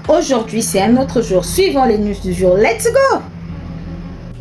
Aujourd'hui, c'est un autre jour. Suivons les news du jour. Let's go!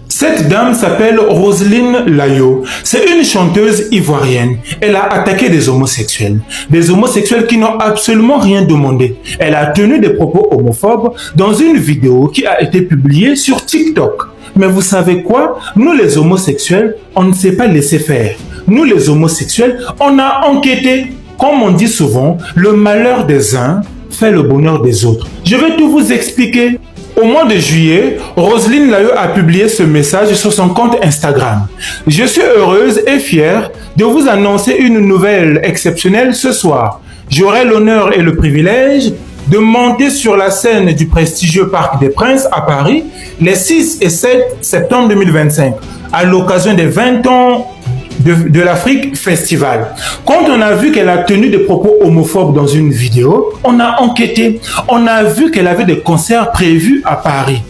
Cette dame s'appelle Roselyne Layo. C'est une chanteuse ivoirienne. Elle a attaqué des homosexuels. Des homosexuels qui n'ont absolument rien demandé. Elle a tenu des propos homophobes dans une vidéo qui a été publiée sur TikTok. Mais vous savez quoi? Nous les homosexuels, on ne s'est pas laissé faire. Nous les homosexuels, on a enquêté. Comme on dit souvent, le malheur des uns fait le bonheur des autres. Je vais tout vous expliquer. Au mois de juillet, Roselyne Layo a publié ce message sur son compte Instagram. Je suis heureuse et fière de vous annoncer une nouvelle exceptionnelle ce soir. J'aurai l'honneur et le privilège de monter sur la scène du prestigieux Parc des Princes à Paris les 6 et 7 septembre 2025 à l'occasion des 20 ans de l'Afrique Festival. Quand on a vu qu'elle a tenu des propos homophobes dans une vidéo, on a enquêté. On a vu qu'elle avait des concerts prévus à Paris.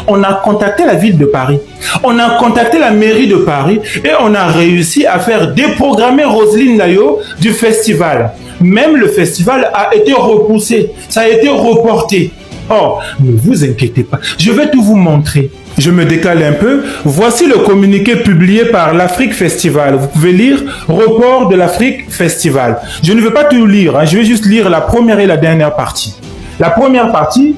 On a contacté la ville de Paris. On a contacté la mairie de Paris et on a réussi à faire déprogrammer Roselyne Layo du festival. Même le festival a été repoussé. Ça a été reporté. Ne vous inquiétez pas. Je vais tout vous montrer. Je me décale un peu. Voici le communiqué publié par l'Afrique Festival. Vous pouvez lire report de l'Afrique Festival. Je ne vais pas tout lire. Je vais juste lire la première et la dernière partie. La première partie,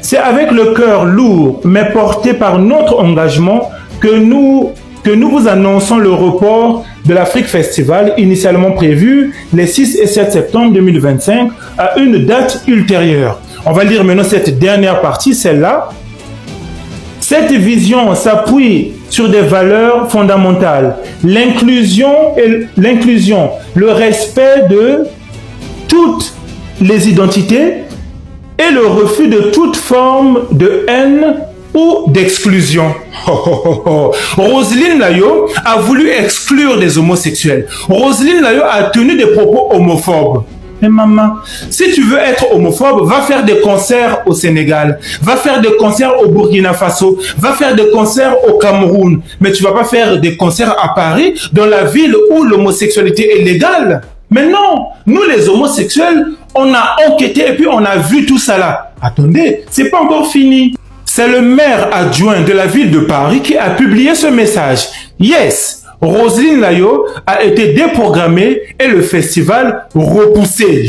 c'est avec le cœur lourd, mais porté par notre engagement que nous vous annonçons le report de l'Afrique Festival, initialement prévu les 6 et 7 septembre 2025, à une date ultérieure. On va lire maintenant cette dernière partie, celle-là. Cette vision s'appuie sur des valeurs fondamentales, l'inclusion, le respect de toutes les identités et le refus de toute forme de haine ou d'exclusion. Roselyne Layo a voulu exclure des homosexuels. Roselyne Layo a tenu des propos homophobes. Mais maman, si tu veux être homophobe, va faire des concerts au Sénégal, va faire des concerts au Burkina Faso, va faire des concerts au Cameroun. Mais tu vas pas faire des concerts à Paris, dans la ville où l'homosexualité est légale. Mais non, nous les homosexuels, on a enquêté et puis on a vu tout ça là. Attendez, c'est pas encore fini. C'est le maire adjoint de la ville de Paris qui a publié ce message. Yes! Roselyne Layo a été déprogrammée et le festival repoussé.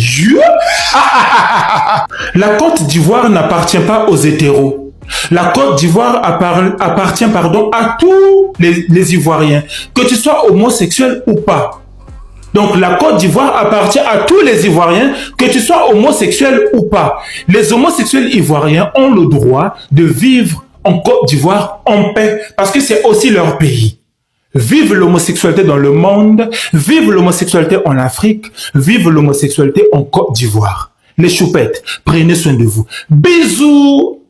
La Côte d'Ivoire n'appartient pas aux hétéros. La Côte d'Ivoire appartient à tous les Ivoiriens, que tu sois homosexuel ou pas. Donc la Côte d'Ivoire appartient à tous les Ivoiriens, que tu sois homosexuel ou pas. Les homosexuels ivoiriens ont le droit de vivre en Côte d'Ivoire en paix, parce que c'est aussi leur pays. Vive l'homosexualité dans le monde, vive l'homosexualité en Afrique, vive l'homosexualité en Côte d'Ivoire. Les choupettes, prenez soin de vous. Bisous!